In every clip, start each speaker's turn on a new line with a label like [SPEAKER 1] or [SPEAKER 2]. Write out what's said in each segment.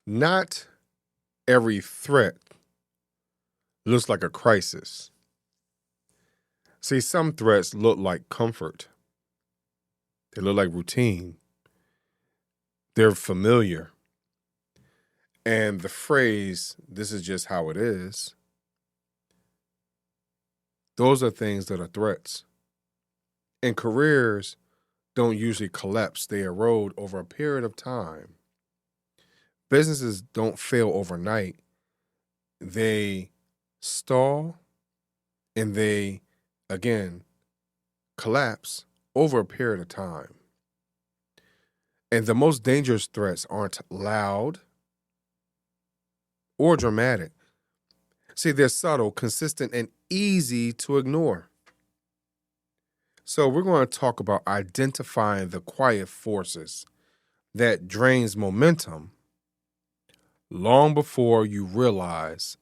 [SPEAKER 1] Not every threat looks like a crisis. See, some threats look like comfort. They look like routine. They're familiar. And the phrase, "this is just how it is," those are things that are threats. And careers don't usually collapse. They erode over a period of time. Businesses don't fail overnight. They stall and they, again, collapse over a period of time. And the most dangerous threats aren't loud or dramatic. See, they're subtle, consistent, and easy to ignore. So we're going to talk about identifying the quiet forces that drains momentum long before you realize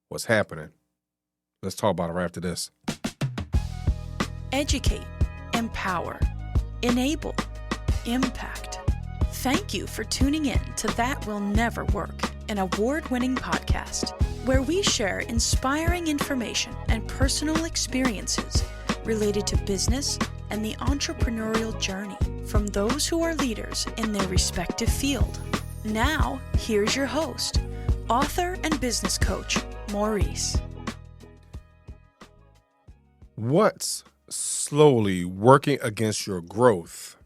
[SPEAKER 1] what's happening. Let's talk about it right after this.
[SPEAKER 2] Educate, empower, enable, impact. Thank you for tuning in to That Will Never Work, an award-winning podcast where we share inspiring information and personal experiences related to business and the entrepreneurial journey from those who are leaders in their respective field. Now, here's your host, author and business coach, Maurice.
[SPEAKER 1] What's slowly working against your growth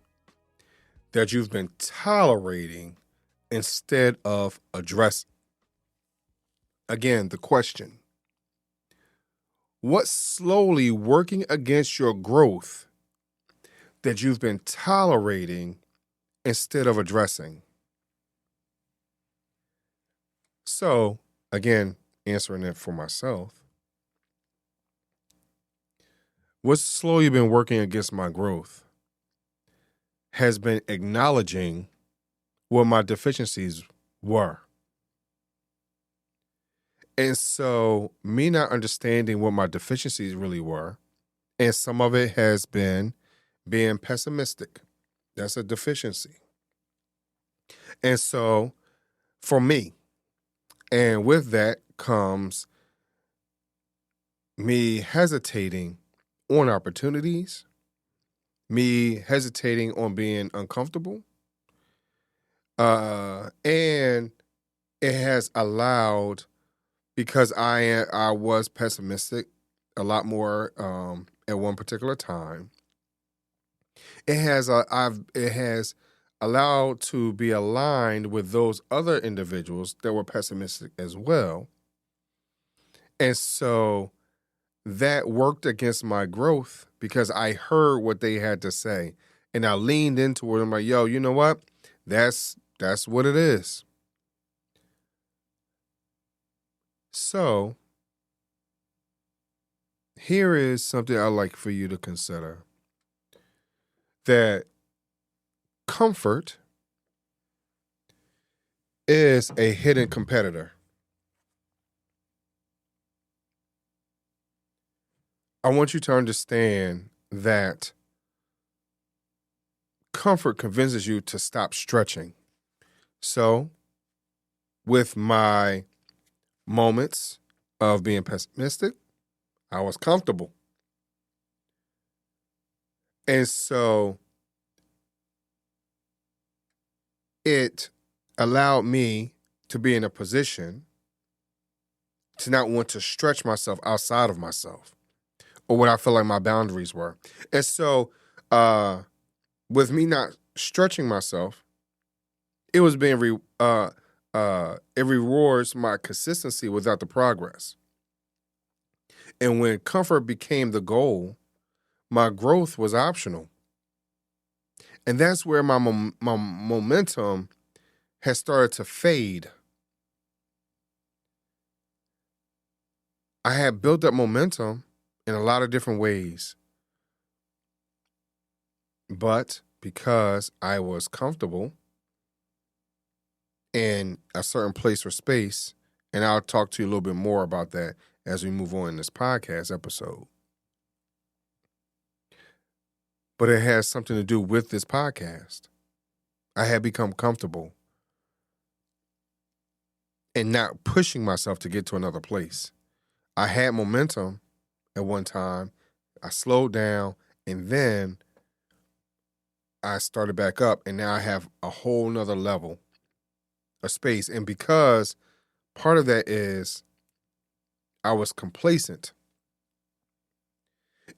[SPEAKER 1] that you've been tolerating instead of addressing? Again, the question. What's slowly working against your growth that you've been tolerating instead of addressing? So, again, answering it for myself. What's slowly been working against my growth has been acknowledging what my deficiencies were. And so me not understanding what my deficiencies really were, and some of it has been being pessimistic. That's a deficiency. And so for me, and with that comes me hesitating on opportunities, me hesitating on being uncomfortable, and it has allowed, because I was pessimistic a lot more at one particular time. It has allowed to be aligned with those other individuals that were pessimistic as well, and so that worked against my growth because I heard what they had to say, and I leaned into it. I'm like, yo, you know what? That's what it is. So, here is something I'd like for you to consider. That comfort is a hidden competitor. I want you to understand that comfort convinces you to stop stretching. So, with my moments of being pessimistic, I was comfortable. And so it allowed me to be in a position to not want to stretch myself outside of myself or what I feel like my boundaries were. And so with me not stretching myself, it was being it rewards my consistency without the progress. And when comfort became the goal, my growth was optional. And that's where my momentum has started to fade. I had built up momentum in a lot of different ways. But because I was comfortable in a certain place or space, and I'll talk to you a little bit more about that as we move on in this podcast episode. But it has something to do with this podcast. I had become comfortable. and not pushing myself to get to another place. I had momentum at one time. I slowed down, and then I started back up, and now I have a whole nother level of space. And because part of that is I was complacent,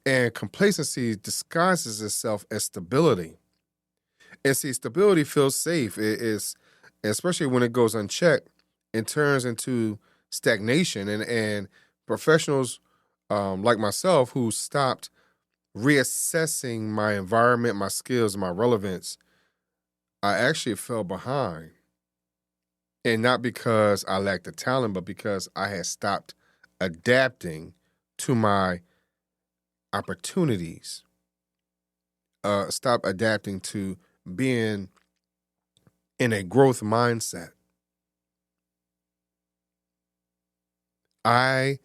[SPEAKER 1] and complacency disguises itself as stability. And see, stability feels safe. It is, especially when it goes unchecked, it turns into stagnation. And professionals like myself who stopped reassessing my environment, my skills, my relevance, I actually fell behind. And not because I lacked the talent, but because I had stopped adapting to my opportunities, stop adapting to being in a growth mindset. I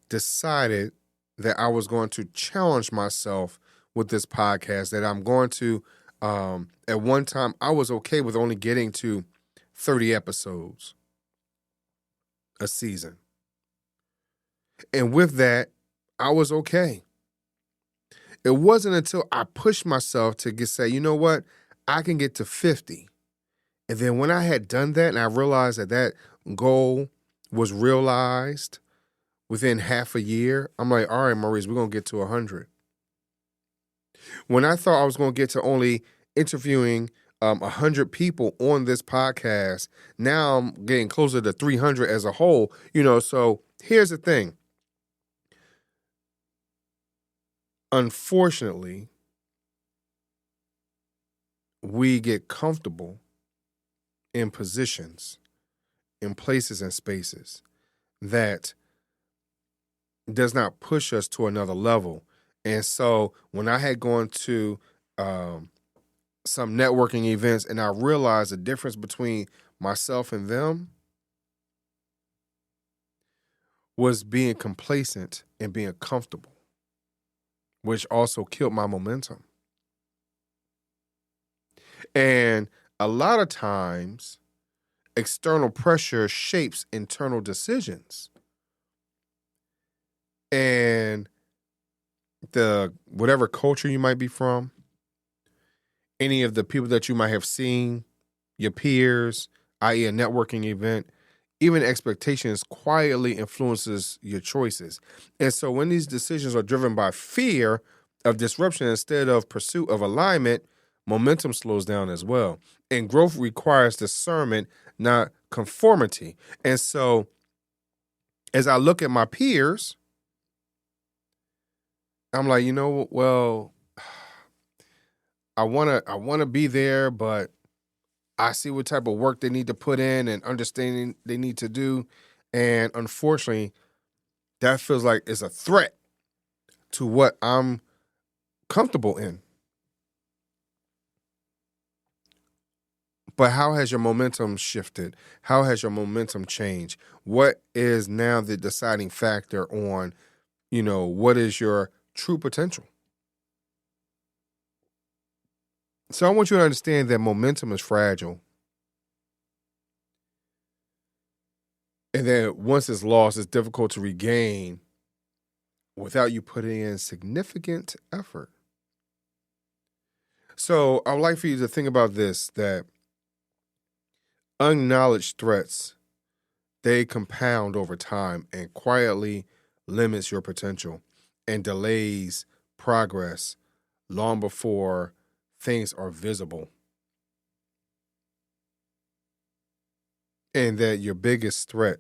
[SPEAKER 1] decided that I was going to challenge myself with this podcast, that I'm going to, at one time, I was okay with only getting to 30 episodes a season. And with that, I was okay. It wasn't until I pushed myself to say, you know what, I can get to 50. And then when I had done that and I realized that that goal was realized within half a year, I'm like, all right, Maurice, we're going to get to 100. When I thought I was going to get to only interviewing 100 people on this podcast, now I'm getting closer to 300 as a whole. So here's the thing. Unfortunately, we get comfortable in positions, in places and spaces that does not push us to another level. And so when I had gone to some networking events and I realized the difference between myself and them was being complacent and being comfortable, which also killed my momentum. And a lot of times, external pressure shapes internal decisions. And the whatever culture you might be from, any of the people that you might have seen, your peers, i.e. a networking event, even expectations quietly influences your choices. And so when these decisions are driven by fear of disruption instead of pursuit of alignment, momentum slows down as well. And growth requires discernment, not conformity. And so as I look at my peers, I'm like, well, I wanna be there, but I see what type of work they need to put in and understanding they need to do. And unfortunately, that feels like it's a threat to what I'm comfortable in. But how has your momentum shifted? How has your momentum changed? What is now the deciding factor on, what is your true potential? So I want you to understand that momentum is fragile. And that once it's lost, it's difficult to regain without you putting in significant effort. So I would like for you to think about this, that unacknowledged threats, they compound over time and quietly limits your potential and delays progress long before things are visible. And that your biggest threat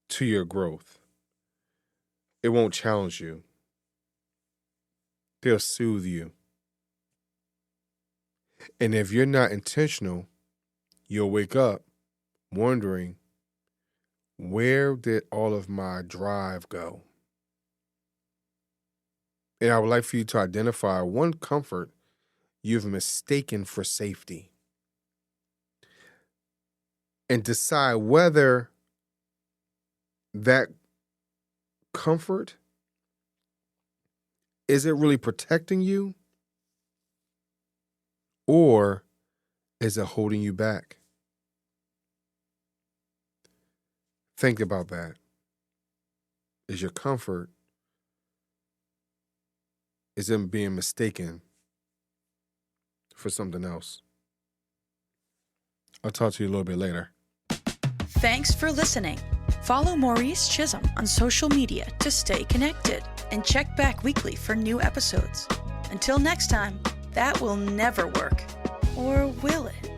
[SPEAKER 1] to your growth, it won't challenge you. They'll soothe you. And if you're not intentional, you'll wake up wondering, where did all of my drive go? And I would like for you to identify one comfort you've mistaken for safety and decide whether that comfort, is it really protecting you or is it holding you back? Think about that. Is your comfort is in being mistaken for something else? I'll talk to you a little bit later.
[SPEAKER 2] Thanks for listening. Follow Maurice Chisholm on social media to stay connected and check back weekly for new episodes. Until next time, that will never work. Or will it?